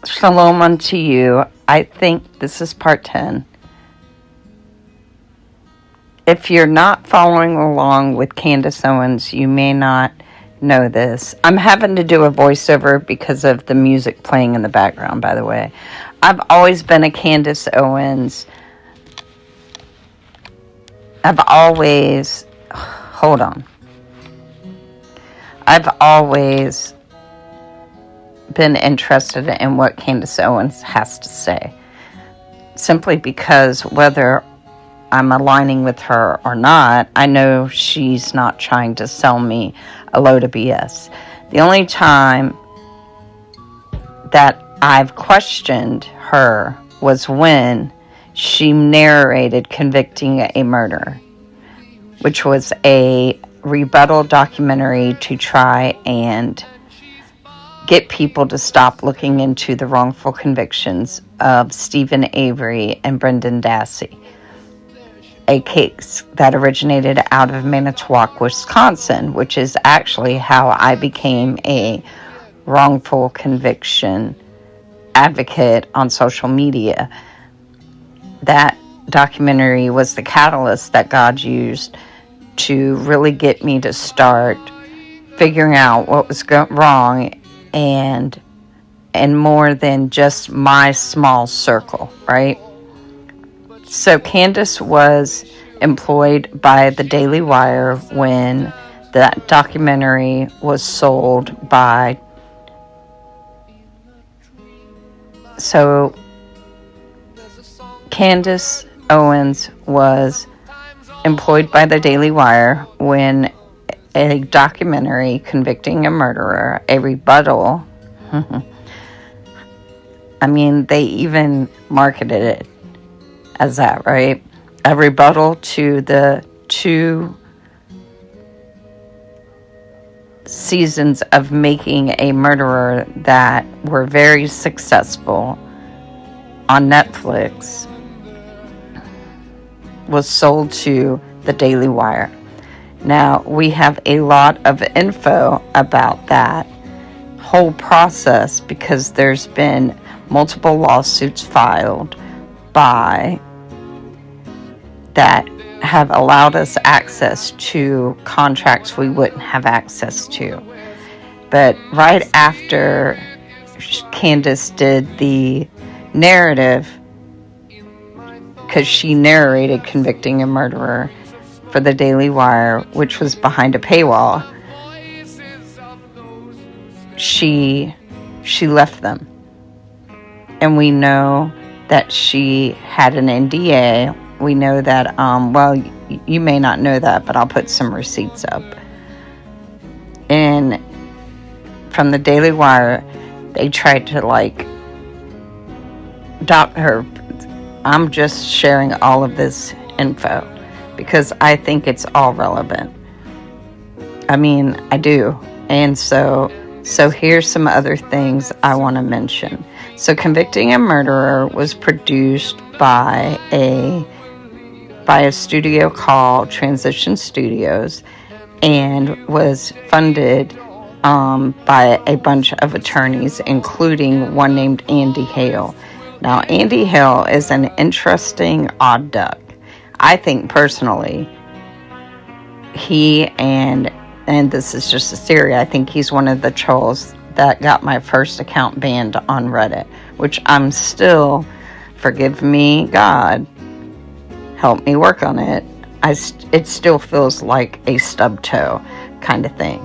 Shalom unto you. I think this is part 10. If you're not following along with Candace Owens, you may not know this. I'm having to do a voiceover because of the music playing in the background, by the way. I've always been a Candace Owens. Hold on. I've always been interested in what Candace Owens has to say, simply because whether I'm aligning with her or not, I know she's not trying to sell me a load of BS. The only time that I've questioned her was when she narrated Convicting a Murderer, which was a rebuttal documentary to try and get people to stop looking into the wrongful convictions of Steven Avery and Brendan Dassey, a case that originated out of Manitowoc, Wisconsin, which is actually how I became a wrongful conviction advocate on social media. That documentary was the catalyst that God used to really get me to start figuring out what was wrong and more than just my small circle, right? So Candace was employed by the Daily Wire when that documentary was sold by... So Candace Owens was employed by the Daily Wire when a documentary, Convicting a Murderer, a rebuttal. I mean, they even marketed it as that, right? A rebuttal to the 2 seasons of Making a Murderer that were very successful on Netflix, was sold to the Daily Wire. Now, we have a lot of info about that whole process because there's been multiple lawsuits filed that have allowed us access to contracts we wouldn't have access to. But right after Candace did the narrative, because she narrated Convicting a Murderer for the Daily Wire, which was behind a paywall, she left them. And we know that she had an NDA. We know that, you may not know that, but I'll put some receipts up. And from the Daily Wire, they tried to, dock her. I'm just sharing all of this info because I think it's all relevant. I mean, I do. And so here's some other things I want to mention. So Convicting a Murderer was produced by a studio called Transition Studios and was funded by a bunch of attorneys, including one named Andy Hale. Now, Andy Hale is an interesting odd duck. I think personally, he and this is just a theory, I think he's one of the trolls that got my first account banned on Reddit, which I'm still, forgive me, God, help me work on it. It still feels like a stub toe kind of thing.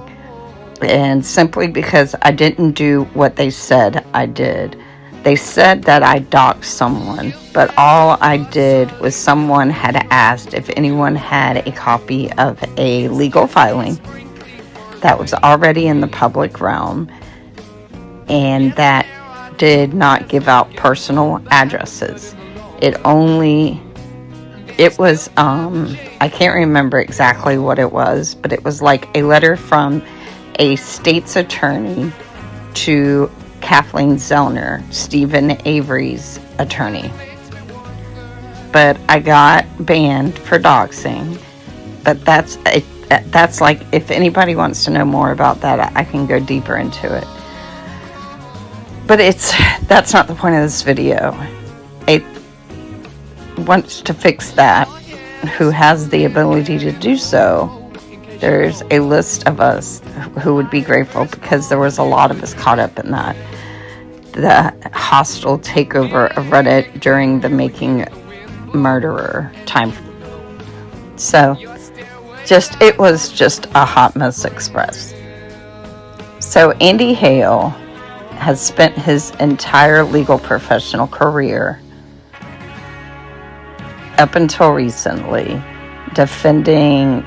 And simply because I didn't do what they said I did. They said that I doxed someone, but all I did was someone had asked if anyone had a copy of a legal filing that was already in the public realm and that did not give out personal addresses. It was, I can't remember exactly what it was, but it was like a letter from a state's attorney to Kathleen Zellner, Steven Avery's attorney. But I got banned for doxing. But that's like, if anybody wants to know more about that, I can go deeper into it. But that's not the point of this video. It wants to fix that. Who has the ability to do so? There's a list of us who would be grateful, because there was a lot of us caught up in that. The hostile takeover of Reddit during the Making Murderer time. So, it was just a hot mess express. So, Andy Hale has spent his entire legal professional career, up until recently, defending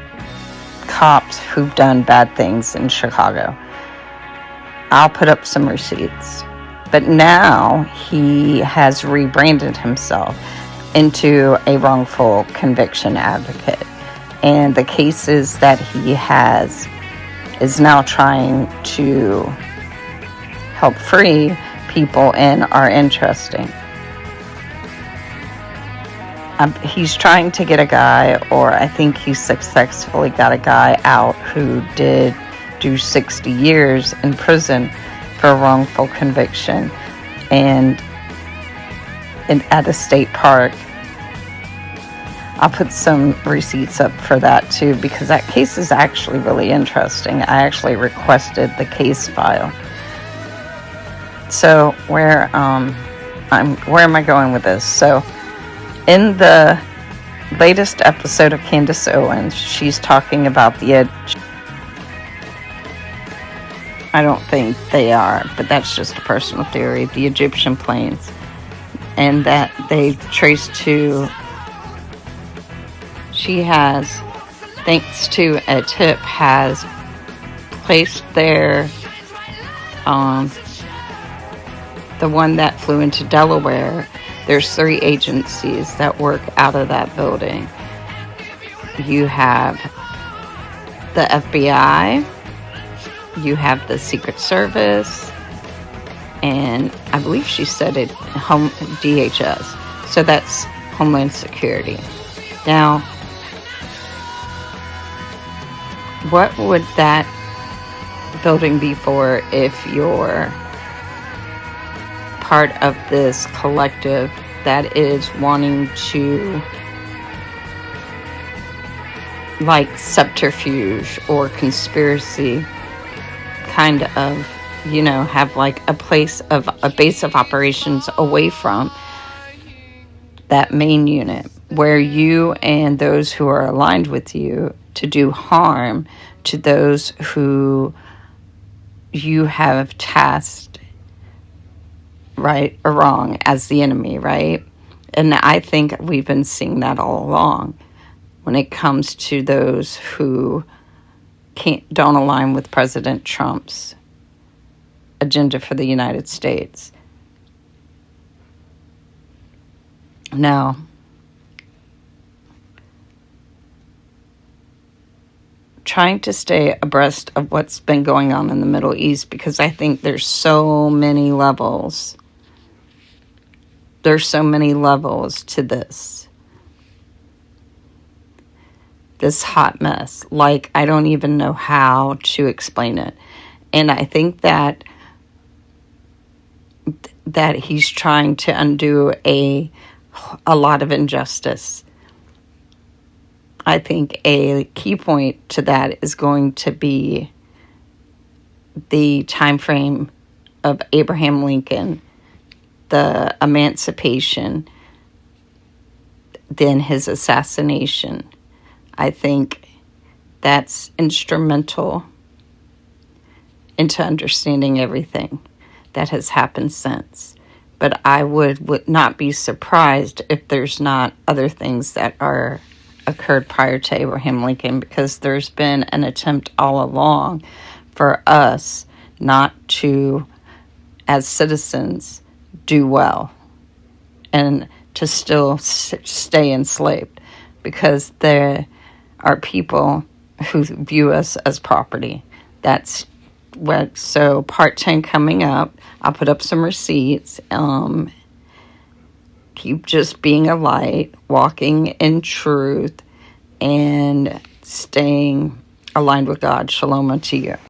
cops who've done bad things in Chicago. I'll put up some receipts. But now he has rebranded himself into a wrongful conviction advocate. And the cases that he has is now trying to help free people in are interesting. He's trying to get a guy, or I think he successfully got a guy out who did do 60 years in prison for a wrongful conviction and at a state park. I'll put some receipts up for that too, because that case is actually really interesting. I actually requested the case file. So where am I going with this? So in the latest episode of Candace Owens, she's talking about I don't think they are, but that's just a personal theory, the Egyptian plains, and that they trace to, she has, thanks to a tip, has placed their, the one that flew into Delaware. There's 3 agencies that work out of that building. You have the FBI, you have the Secret Service, and I believe she said it, DHS. So that's Homeland Security. Now, what would that building be for if you're part of this collective that is wanting to, like, subterfuge or conspiracy, kind of, have like a base of operations away from that main unit, where you and those who are aligned with you to do harm to those who you have tasked, right or wrong, as the enemy, right? And I think we've been seeing that all along when it comes to those who don't align with President Trump's agenda for the United States. Now, trying to stay abreast of what's been going on in the Middle East, because I think there's so many levels. There's so many levels to this hot mess. Like, I don't even know how to explain it. And I think that he's trying to undo a lot of injustice. I think a key point to that is going to be the time frame of Abraham Lincoln, the emancipation, then his assassination. I think that's instrumental into understanding everything that has happened since. But I would not be surprised if there's not other things that are occurred prior to Abraham Lincoln, because there's been an attempt all along for us not to, as citizens, do well and to still stay enslaved, because there are people who view us as property. That's what. So part 10 coming up. I'll put up some receipts. Keep just being a light, walking in truth, and staying aligned with God. Shalom unto you.